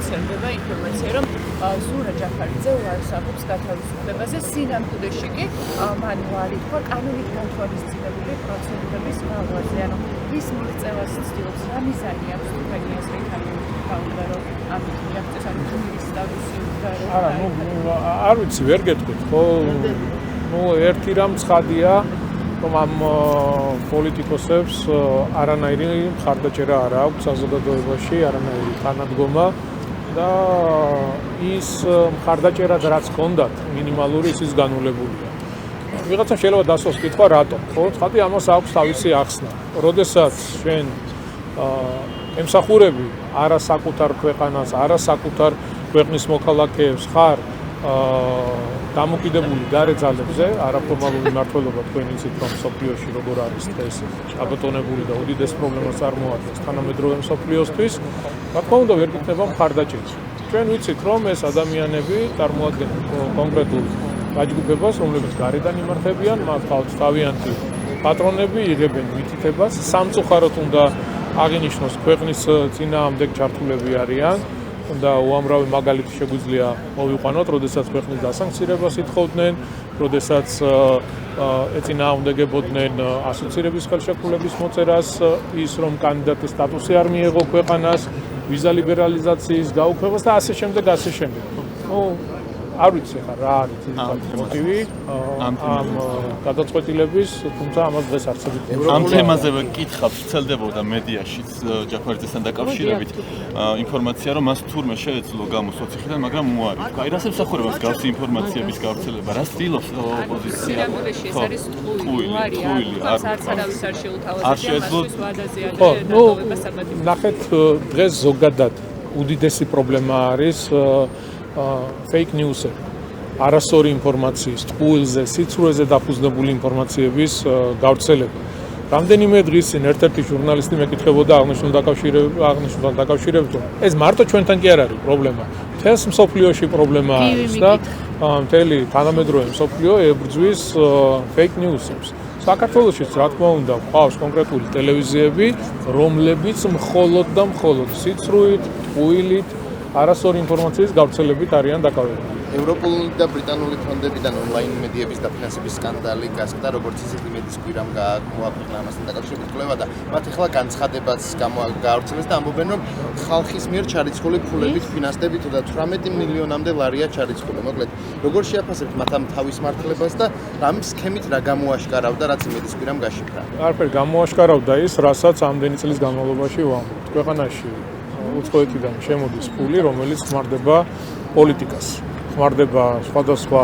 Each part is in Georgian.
ხსენდება ინფორმაცია, რომ ზურა ჯაფარიძე უარს ამბობს გათავისუფლებაზე, სინამდვილეში კი მან უარი თქვა კანონით გათვალისწინებული პროცედურების მაღლაზე, ანუ ის მიღწევას ცდილობს, რა მიზანი აქვს თქვენი აზრით, რომ ამით მიაღწევს ამ ჯურის სტატუსი და არა, არ ვიცი, ვერ გეტყვით, ხო? ერთი რამ ცხადია, რომ ამ პოლიტიკოსებს არანაირი მხარდაჭერა არ აქვს საზოგადოებაში, არანაირი თანადგომა და ის მხარდაჭერაც რაც ჰქონდათ მინიმალური ის განულებულია. ვიღაცა შეიძლება დასვას კითხვა რატომ, ხო? ცხადია ამას აქვს თავისი ახსნა. როდესაც ჩვენ ემსახურები არა საკუთარ ქვეყანას, არა საკუთარ ქვეყნის მოქალაქეებს ხარ დამოკიდებული გარე ძალებზე, არაფორმალური მმართველობა თქვენ იცით რომ სოფლიოში როგორ არის დღეს გაბატონებული და უდიდეს პრობლემას წარმოადგენს თანამედროვე მსოფლიოსთვის, რა თქმა უნდა ვერ გიქნება მხარდაჭერა. ჩვენ ვიცით რომ ეს ადამიანები წარმოადგენენ კონკრეტულ გაჯგუფებას, რომლებიც გარედან იმართებიან, მათ ყავთ თავიანთი პატრონები, იღებენ მითითებას, სამწუხაროდ უნდა აღინიშნოს ქვეყნის წინააღმდეგ ჩართულები არიან. და უამრავი მაგალითი შეგვიძლია მოვიყვანოთ, როდესაც ქვეყნის დასანქცირებას ითხოვდნენ, როდესაც ეწინააღმდეგებოდნენ ასოცირების ხელშეკრულების მოწერას, ის რომ კანდიდატის სტატუსი არ მიეღო ქვეყანას, ვიზა ლიბერალიზაციის გაუქმებას და ასე შემდეგ, ასე შემდეგ. არ ვიცი ხა რა არის ძირითადი მოტივი ამ გადაწყვეტილების, თუმცა ამას დღეს არსებობს. ამ თემაზე ვკითხავ, ვრცელდებოდა მედიაშიც ჯაფარიძესთან დაკავშირებით ინფორმაცია, რომ მას თურმე შეეძლო გამოსვლა ციხიდან, მაგრამ უარი. აი რას ემსახურება მსგავსი ინფორმაციების გავრცელება, რას ცდილობს ოპოზიცია? სინამდვილეში ეს არის ტყუილი, არც არავის არ შეუთავაზებია მასთვის ვადაზე და საბადო. ნახეთ, დღეს ზოგადად უდიდესი პრობლემა არის fake news-ები, არასწორი ინფორმაციის, ტყუილზე, სიცრუეზე დაფუძნებული ინფორმაციების გავრცელება. რამდენიმე დღის წინ ერთ-ერთი ჟურნალისტი მეკითხებოდა აღნიშნულთან დაკავშირებით, რომ ეს მარტო ჩვენთან კი არ არის პრობლემა, მთელს მსოფლიოში პრობლემა არის და მთელი თანამედროვე მსოფლიო ებრძვის fake news-ებს. საქართველოშიც რა თქმა უნდა ყავს კონკრეტული ტელევიზიები, რომლებიც მხოლოდ და მხოლოდ სიცრუით, ტყუილით არასწორი ინფორმაციის გავრცელებით არიან დაკავებული. ევროპული და ბრიტანული ფონდებიდან ონლაინ მედიების დაფინანსების სკანდალი გასკდა, როგორც ისეთი მედის კვირამ მოაქვეყნა ამასთან დაკავშირებით კვლევა და მათ ახლა განცხადებაც გაავრცელეს და ამბობენ, რომ ხალხის მიერ ჩარიცხული ფულებით ფინანსდებით და 18 მილიონამდე ლარია ჩარიცხული. მოკლედ, როგორ შეაფასებთ მათ ამ თავის მართლებას და რამ სქემით რა გამოაშკარავდა, რაც მედის კვირამ გაშიფრა? არაფერი გამოაშკარავდა ის, რასაც ამდენი წლის განმავლობაში ვამბობთ. ქვეყანაში უცხოეთიდან შემოდის ფული, რომელიც ხმარდება პოლიტიკას, ხმარდება სხვადასხვა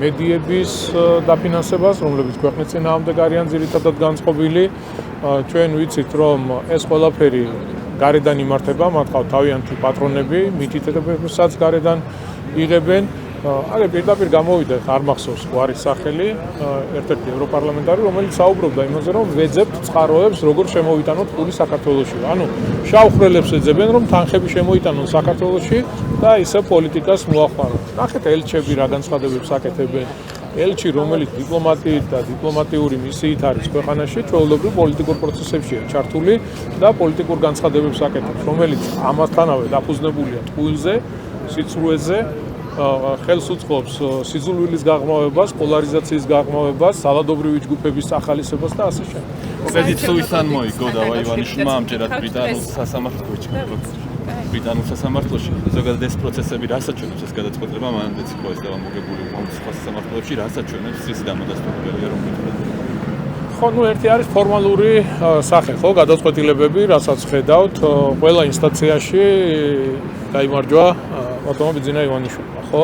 მედიების დაფინანსებას, რომლებიც ქვეყნის წინააღმდეგ არიან ძირითადად განწყობილი. ჩვენ ვიცით, რომ ეს ყველაფერი გარედან იმართება, მათ ყავთ თავიანთი პატრონები, მითითებებსაც გარედან იღებენ. აი პირდაპირ გამოვიდა, არ მახსოვს გვარის სახელი, ერთ-ერთი ევროპარლამენტარი, რომელიც საუბრობდა იმაზე, რომ ვეძებთ წყაროებს, როგორ შემოვიტანოთ ფული საქართველოში. ანუ შავხრელებს ეძებენ, რომ თანხები შემოიტანონ საქართველოში და ისე პოლიტიკას მოახმარონ. ნახეთ, ელჩები რა განცხადებებს აკეთებენ. ელჩი, რომელიც დიპლომატიით და დიპლომატიური მისიით არის ქვეყანაში, ჩვეულებრივ პოლიტიკურ პროცესებშია ჩართული და პოლიტიკურ განცხადებებს აკეთებს, რომელიც ამასთანავე დაფუძნებულია ტყუილზე, სიცრუეზე, ხელს უწყობს სიძულვილის გაღრმავებას, პოლარიზაციის გაღრმავებას, ძალადობრივი ჯგუფების ახალისებას და ასე შემდეგ. კრედიტ სუისთან მოიგო და ივანიშვილმა ამჯერად ბრიტანულ სასამართლოში ზოგადად ეს პროცესები რას აჩვენებს ეს გადაწყვეტილება მანამდეც იყო ეს დამამოგებული სხვა სასამართლოებში რას აჩვენებს ის დამადასტურებელია რომ ხო, ერთი არის ფორმალური სახე, ხო, გადაწყვეტილებები, რასაც ხედავთ, ყველა ინსტანციაში გაიმარჯვა ბატონო ბიძინა ივანიშვილმა, ხო?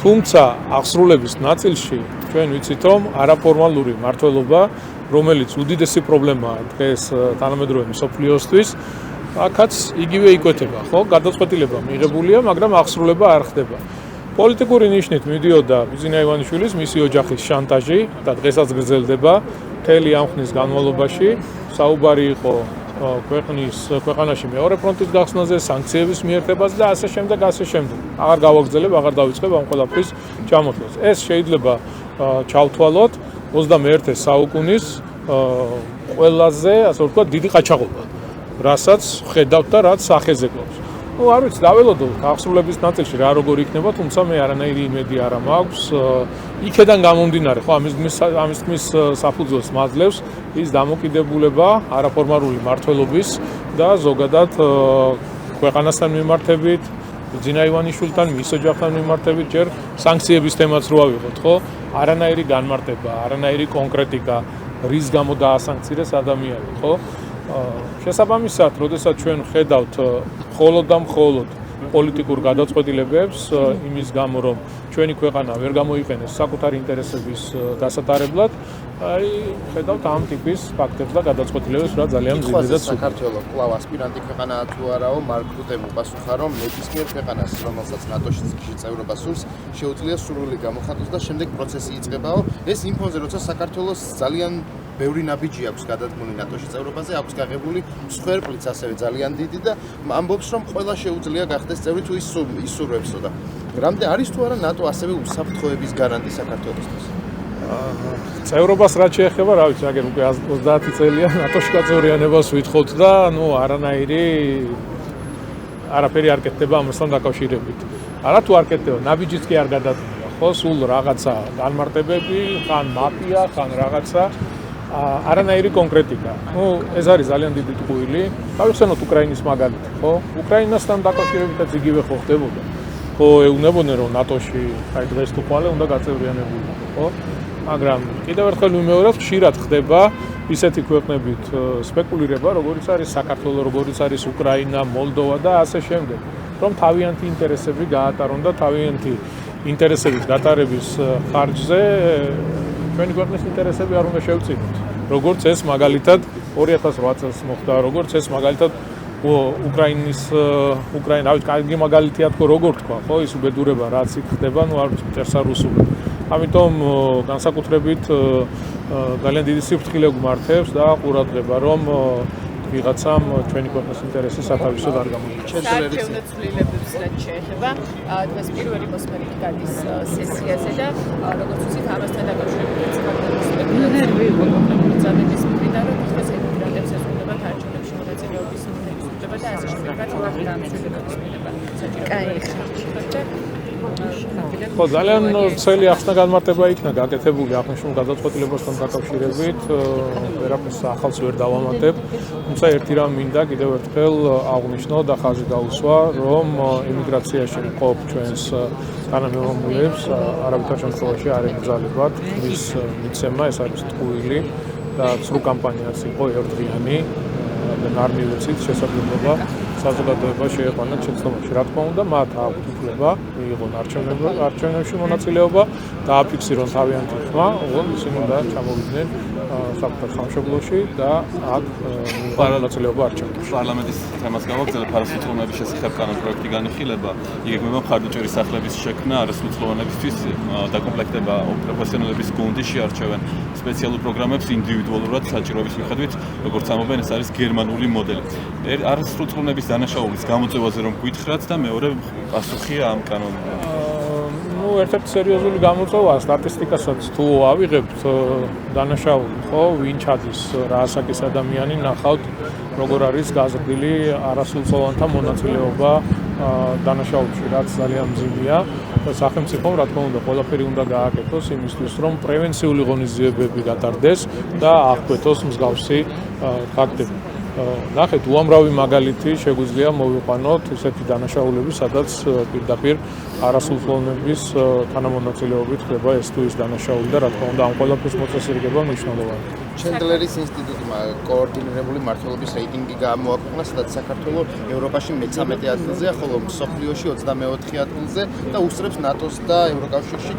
თუმცა აღსრულების ნაწილში ჩვენ ვიცით, რომ არაფორმალური მმართველობა, რომელიც უდიდესი პრობლემაა დღეს თანამედროვე მსოფლიოსთვის, აქაც იგივე იკვეთება, ხო? გადაწყვეტილება მიღებულია, მაგრამ აღსრულება არ ხდება. პოლიტიკური ნიშნით მიდიოდა ბიძინა ივანიშვილის მისი ოჯახის შანტაჟი და დღესაც გრძელდება. მთელი ამ ხნის განმავლობაში საუბარი იყო ქვეყანაში მეორე ფრონტის გახსნაზე, სანქციების მიერთებაზე და ასე შემდეგ, ასე შემდეგ. აღარ გავაგრძელებ, აღარ დავიწყებ ამ ყველაფრის ჩამოთვლას. ეს შეიძლება ჩავთვალოთ 21 საუკუნის ყველაზე, ასე ვთქვათ, დიდი ყაჩაღობა, რასაც ხედავთ და რაც სახეზე გვაქვს. ну არ ვიცი, დაველოდოთ აღსრულების ნაწილში რა როგორ იქნება, თუმცა მე არანაირი იმედი არ მაქვს. იქედან გამომდინარე, ხო, ამის თქმის საფუძველს მაძლევს ის დამოკიდებულება არაფორმალური მმართველობის და ზოგადად ქვეყანასთან მიმართებით, ძინა ივანიშვილთან, მის ოჯახთან მიმართებით ჯერ სანქციების თემაც რო ავიღოთ, ხო? არანაირი განმარტება, არანაირი კონკრეტიკა, რის გამო დაასანქცირეს ადამიანი, ხო? შესაბამისად, როდესაც ჩვენ ხედავთ მხოლოდ და მხოლოდ პოლიტიკურ გადაწყვეტილებებს იმის გამო, რომ ჩვენი ქვეყანა ვერ გამოიყენეს საკუთარი ინტერესების დასატარებლად, აი ხედავთ ამ ტიპის ფაქტებს და გადაწყვეტილებებს, რა ძალიან მძიმედად სულ. საქართველოს კვლავ ასპირანტი ქვეყანაა თუ არაო, მარკ რუტემ უპასუხა, რომ ნებისმიერ ქვეყანას, რომელსაც ნატოში წევრობა სურს, შეუძლია სრული გამოხატოს და შემდეგ პროცესი იწყებაო. ეს იმ ფონზე, როცა საქართველოს ძალიან ბევრი ნაბიჯი აქვს გადადგმული ნატოში წევრობაზე, აქვს გაღებული მსხვერპლიც ასევე ძალიან დიდი და ამბობს, რომ ყველა შეუძლია გახდეს წევრი თუ ისურვებსო და რამდენ არის თუ არა ნატო ასევე უსაფრთხოების გარანტი საქართველოსთვის? წევრობას რაც შეეხება, რა ვიცი, აგერ უკვე 30 წელია ნატოში გაწევრიანებას ვითხოვთ და ნუ არაფერი არ კეთდება ამასთან დაკავშირებით. არა თუ არ კეთდება, ნაბიჯიც კი არ გადადგმულია, ხო, სულ რაღაცა განმარტებები, ხან მაფია, ხან რაღაცა არანაირი კონკრეტიკა. ნუ ეს არის ძალიან დიდი ტყუილი. გავიხსენოთ უკრაინის მაგალითი, ხო? უკრაინასთან დაკავშირებითაც იგივე ხო ხდებოდა. ხო, ეუბნებოდნენ რომ ნატოში აი დღეს თუ ხვალე უნდა გაწევრიანებულიყო, ხო? მაგრამ კიდევ ერთხელ ვიმეორებ, ხშირად ხდება ისეთი ქვეყნებით სპეკულირება, როგორიც არის საქართველო, როგორიც არის უკრაინა, მოლდოვა და ასე შემდეგ, რომ თავიანთი ინტერესები გაატარონ და თავიანთი ინტერესების გატარების ხარჯზე ჩვენი ქვეყნის ინტერესები არ უნდა შევწინოთ. როგორც ეს მაგალითად 2008 წელს მოხდა, როგორც ეს მაგალითად უკრაინა, რა ვიცი, კარგი მაგალითია თქო, როგორ თქვა, ხო, ის უბედურება რაც იქ ხდება, ნუ არ წერს რუსულად. ამიტომ განსაკუთრებით ძალიან დიდი სიფრთხილე გვმართებს და ყურადღება, რომ ვიღაცამ ჩვენი ქვეყნის ინტერესი სათავისოდ არ გამოიჩინოს. საარჩევნო ცვლილებებს რაც შეეხება, დღეს პირველი მოსმენით გადის სესიაზე და როგორც ვთქვით, ამასთან დაკავშირებით სპეკულაციების მხრიდან, რომ დღეს ემიგრანტებს ეზღუდებათ არჩევნებში მონაწილეობის მიზნები და ასე შემდეგ, რაც გამოცდილებების მიღება საჭირო. ხო, ძალიან ძველი ახსნა განმარტება იქნა გაკეთებული აღნიშნულ გადაწყვეტილებასთან დაკავშირებით, ვერაფერს ახალს ვერ დავამატებ, თუმცა ერთი რამ მინდა კიდევ ერთხელ აღვნიშნო და ხაზი დაუსვა, რომ ემიგრაციაში მყოფ ჩვენს თანამემამულეებს არავითარ შემთხვევაში არ ემგზავრებათ მის მიცემა, ეს არის ტყუილი და ცრუ კამპანიაც იყო ერთდღიანი და არ მივეცით შესაძლებლობა საზოგადოება შეეყვანათ შეცდომაში. რა თქმა უნდა, მათ აქვთ უფლება მიიღონ არჩევნებში მონაწილეობა და აფიქსირონ თავიანთი ხმა, ოღონდ ისინი უნდა ჩამოვიდნენ საკუთარ სამშობლოში და აქ მონაწილეობა არჩევნებში. პარლამენტის თემას გავაგზავნე ფარასრულოვნების შესახებ კანონპროექტი განიხილება. იგეგმება მხარდაჭერის სახლების შექმნა არასრულოვნებისთვის, დაკომპლექტება პროფესიონალების გუნდი შეარჩევენ სპეციალურ პროგრამებს ინდივიდუალურად საჭიროების მიხედვით, როგორც ამობენ, ეს არის გერმანული მოდელი. არასრულოვნების დანაშაულის გამოწვევაზე რომ გითხრათ და მეორე პასუხია ამ კანონმა. ნუ ერთ-ერთი სერიოზული გამოწვევა სტატისტიკასაც თუ ავიღებთ დანაშაული, ხო, ვინ ჩადის რა ასაკის ადამიანი, ნახავთ როგორ არის გაზრდილი არასრულწლოვანთა მონაწილეობა დანაშაულში, რაც ძალიან მძიმეა. სახელმწიფომ, რა თქმა უნდა, ყველაფერი უნდა გააკეთოს იმისთვის, რომ პრევენციული ღონისძიებები გატარდეს და აღკვეთოს მსგავსი ფაქტები. ნახეთ, უამრავი მაგალითი შეგვიძლია მოვიყვანოთ ისეთი დანაშაულები, სადაც პირდაპირ არასრულწლოვნების თანამონაწილეობით ხდება ეს თუ ის დანაშაული და რა თქმა უნდა, ამ ყველაფრის მოწესრიგება მნიშვნელოვანია. ჩენდლერის ინსტიტუტმა კოორდინირებული მმართველობის რეიტინგი გამოაქვეყნა, სადაც საქართველოს ევროპაში მე-13 ადგილზეა, ხოლო მსოფლიოში 24 ადგილზე და უსწრებს ნატოს და ევროკავშირში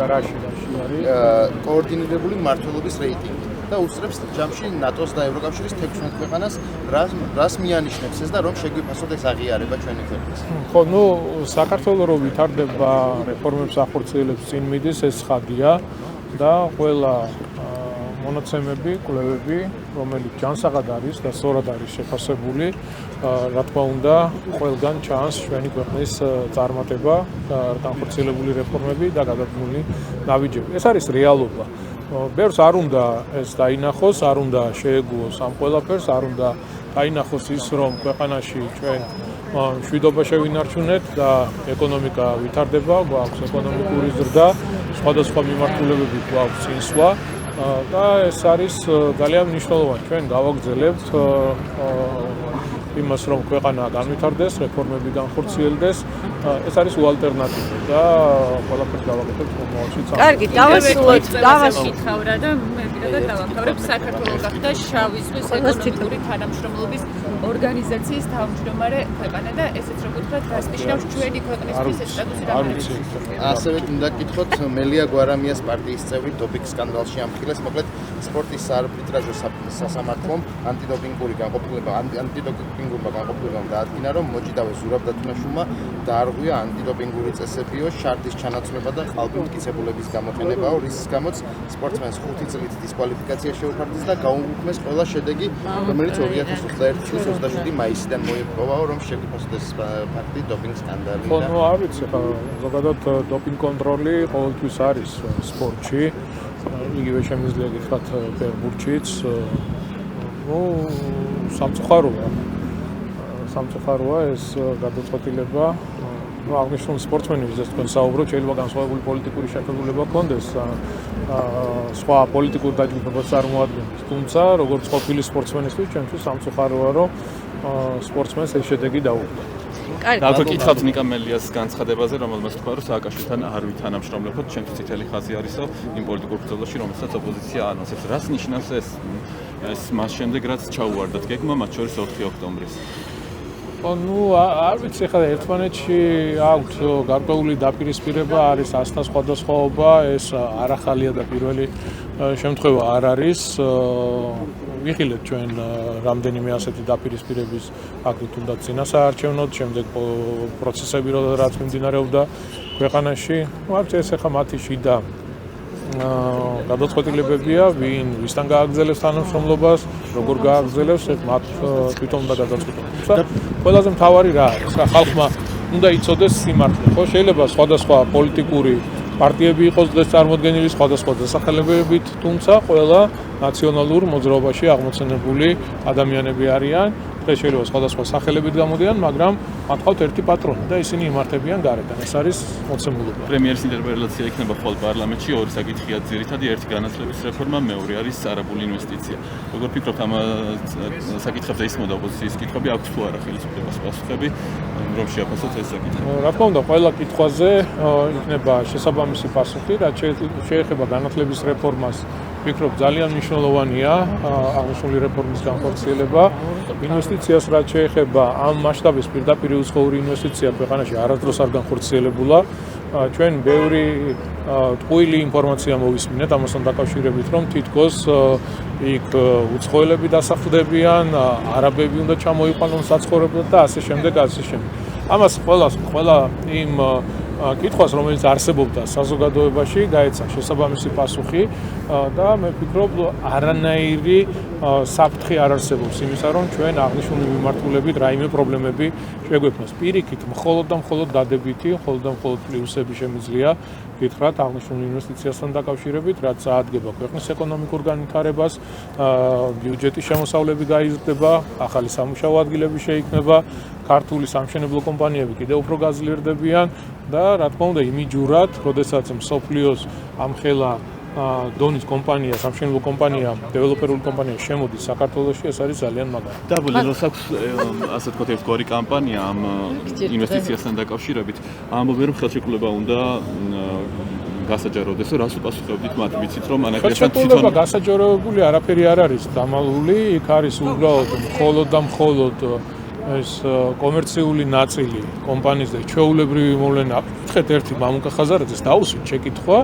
კოორდინირებული მმართველობის რეიტინგი. და უსწრებს ჯამში ნატოს და ევროკავშირის 16 ქვეყანას, რას მიანიშნებს ეს და რომ შეგვიფასოთ ეს აღიარება ჩვენი ქვეყნის. ხო, ნუ საქართველოს რო ვითარდება რეფორმებს ახორციელებს წინ მიდის, ეს ხადია და ყველა მონაცემები, კვლევები, რომელიც ჯანსაღად არის და სწორად არის შეფასებული, რა თქმა უნდა, ყველგან ჩანს ჩვენი ქვეყნის წარმატება, განხორციელებული რეფორმები და გადადგმული ნაბიჯები. ეს არის რეალობა. ბევრს არ უნდა ეს დაინახოს, არ უნდა შეეგუოს ამ ყველაფერს, არ უნდა დაინახოს ის, რომ ქვეყანაში ჩვენ მშვიდობა შევინარჩუნეთ და ეკონომიკა ვითარდება, გვაქვს ეკონომიკური ზრდა, სხვადასხვა მიმართულებები გვაქვს წინსვლა და ეს არის ძალიან მნიშვნელოვანი. ჩვენ გავაგრძელებთ იმას, რომ ქვეყანა განვითარდეს, რეფორმები განხორციელდეს. ეს არის უალტერნატივო და ყველაფერს გავაკეთებთ მომავალში. კარგი, დავასრულოთ. კითხავრა და მე პირადად დავამთავრებ საქართველოს გახდა შავი ზღვის ეკონომიკური თანამშრომლობის ორგანიზაციის თავმჯდომარე ქვეყანა და ესეც როგორ ვთქვათ, გასნიშნავს ჩვენი ქვეყნისთვის ეს სტატუსი რა არის. ასევე უნდა გითხოთ მელია გვარამიას პარტიის წევრი დოპინგ სკანდალში ამხილეს, მოკლედ სპორტის საარბიტრაჟო სასამართლომ ანტიდოპინგურმა განყოფილებამ დაადგინა, რომ მოჭიდავე ზურაბ დათუნაშვილმა დაარღვია ანტიდოპინგური წესებიო, შარდის ჩანაცვლება და ყალბი მტკიცებულების გამოყენებაო, რის გამოც სპორტსმენს 5 წლით დისკვალიფიკაცია შეუფარდეს და გაუუქმეს ყველა შედეგი, რომელიც 2021 წლის 27 მაისიდან მოიპოვაო, რომ შეგიფასდეს ფაქტი დოპინგ სკანდალი. ხო, ნუ არ ვიცი, ზოგადად დოპინგ კონტროლი ყოველთვის არის სპორტში. იგივე შემიძლია გითხრათ ფეხბურთშიც. ნუ სამწუხაროა ეს გადაწყვეტილება. ნუ აღნიშნული სპორტსმენი, ვისაც თქვენ საუბრობთ, შეიძლება განსხვავებული პოლიტიკური შეხედულება ჰქონდეს, სხვა პოლიტიკურ დაჯგუფებას წარმოადგენს. თუმცა, როგორც ყოფილი სპორტსმენისთვის, ჩვენთვის სამწუხაროა, რომ სპორტსმენს ეს შედეგი დაუხდა. დაგვე კითხავთ ნიკა მელიას განცხადებაზე, რომელმაც თქვა, რომ სააკაშვილთან არ ვითანამშრომლებოთ, ჩვენთვის წითელი ხაზი არისო იმ პოლიტიკურ ბრძოლაში, რომელსაც ოპოზიცია ანონსებს. რას ნიშნავს ეს მას შემდეგ, რაც ჩაუვარდათ გეგმა, მათ შორის 4 ოქტომბრის? ნუ არ ვიცი, ხა ერთმანეთში აქვთ გარკვეული დაპირისპირება, არის ასთა სხვადასხვაობა, ეს არ ახალია და პირველი შემთხვევა არ არის. ვიხილეთ ჩვენ რამდენიმე ასეთი დაპირისპირების აქტი თუნდაც წინასაარჩევნოდ, შემდეგ პროცესები რაც მიმდინარეობდა ქვეყანაში. არ ვიცი, ეს ახლა მათი შიდა გადაწყვეტილებებია, ვისთან გააგრძელებს თანამშრომლობას, როგორ გააგრძელებს, ეს მათ თვითონ უნდა გადაწყვეტონ. ყველაზე მთავარი რა არის? ხალხმა უნდა იცოდეს სიმართლე. ხო, შეიძლება სხვადასხვა პოლიტიკური პარტიები იყოს დღეს წარმოდგენილი სხვადასხვა დასახელებებით, თუმცა ყველა ნაციონალურ მოძრაობაში აღმოცენებული ადამიანები არიან. დღეს შეიძლება სხვადასხვა სახელებით გამოდიან, მაგრამ მათ ყავთ ერთი პატრონი და ისინი იმართებიან გარედან. ეს არის მოცემულობა. პრემიერის ინტერპელაცია იქნება მხოლოდ პარლამენტში, ორი საკითხია ძირითადი, ერთი განათლების რეფორმა, მეორე არის არაბული ინვესტიცია. როგორ ფიქრობთ ამ საკითხებზე ისმოდა ოპოზიციის კითხვები, აქვს თუ არა ხელისუფლებას პასუხები, რომ შეაფასოთ ეს საკითხი? რა თქმა უნდა, ყველა კითხვაზე იქნება შესაბამისი პასუხი, რაც შეეხება განათლების რეფორმას. ვფიქრობ, ძალიან მნიშვნელოვანია აღნიშნული რეფორმის განხორციელება. ინვესტიციას რაც შეეხება ამ მასშტაბის პირდაპირ უცხოური ინვესტიცია ქვეყანაში არასდროს არ განხორციელებულა. ჩვენ ბევრი ტყუილი ინფორმაცია მოვისმინეთ ამასთან დაკავშირებით, რომ თითქოს იქ უცხოელები დასახლდებიან, არაბები უნდა ჩამოიყვანონ საცხოვრებლად და ასე შემდეგ. ამას ყველა იმ კითხვას, რომელიც არსებობდა საზოგადოებაში, გაეცა შესაბამისი პასუხი და მე ვფიქრობ, არანაირი საფრთხე არ არსებობს იმისა, რომ ჩვენ აღნიშნული მიმართულებით რაიმე პრობლემები შეგვექმნას. პირიქით, მხოლოდ და მხოლოდ დადებითი, მხოლოდ და მხოლოდ პლუსები შემიძლია გითხრათ აღნიშნული ინვესტიციასთან დაკავშირებით, რაც წაადგება ქვეყნის ეკონომიკურ განვითარებას, ბიუჯეტის შემოსავლები გაიზრდება, ახალი სამუშაო ადგილები შეიქმნება, ქართული სამშენებლო კომპანიები კიდევ უფრო გაძლიერდებიან და რა თქმა უნდა იმიჯურად, როდესაც მსოფლიოს ამხელა დონის კომპანია, სამშენებლო კომპანია, დეველოპერული კომპანია შემოდის საქართველოში, ეს არის ძალიან მაგარი. დაბლეროს აქვს ასე ვთქვათ ერთგვარი კამპანია ამ ინვესტიციასთან დაკავშირებით. ამბობენ რომ ხელშეკრულება უნდა გასაჯაროდეს, რას უპასუხებდით მათ? ვიცით რომ ანაგრესთან თვითონ გასაჯაროებული არაფერი არ არის დამალული, იქ არის უბრალოდ მხოლოდ და მხოლოდ ეს კომერციული ნაწილი კომპანიის და ჩვეულებრივი მოვლენა. აკითხეთ ერთი მამუკა ხაზარაძეს დაუსვით შეკითხვა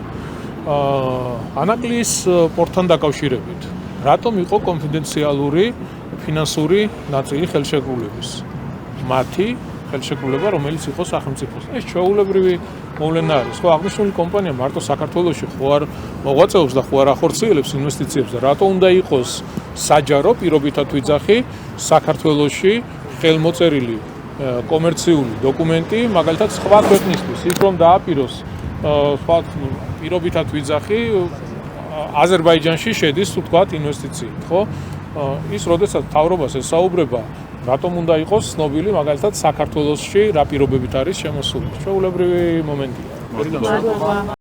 ანაკლის პორტთან დაკავშირებით. რატომ იყო კონფიდენციალური ფინანსური ნაწილი ხელშეკრულების? მათი ხელშეკრულება, რომელიც იყო სახელმწიფოს. ეს ჩვეულებრივი მოვლენა არის. ხო, აღნიშნული კომპანია მარტო საქართველოში ხო არ მოღვაწეობს და ხო არ ახორციელებს ინვესტიციებს და რატო უნდა იყოს საჯარო პირობითად ვიძახი საქართველოში ხელმოწერილი კომერციული დოკუმენტი, მაგალითად სხვა ქვეყნისთვის, ის რომ დააპიროს სხვა პირობითად ვიძახი აზერბაიჯანში შედის, თუ თქვათ, ინვესტიციით, ხო? ის როდესაც მთავრობას ესაუბრება რატომ უნდა იყოს ცნობილი მაგალითად საქართველოსში რა პირობებით არის შემოსული. ჩვეულებრივი მომენტია. მადლობა.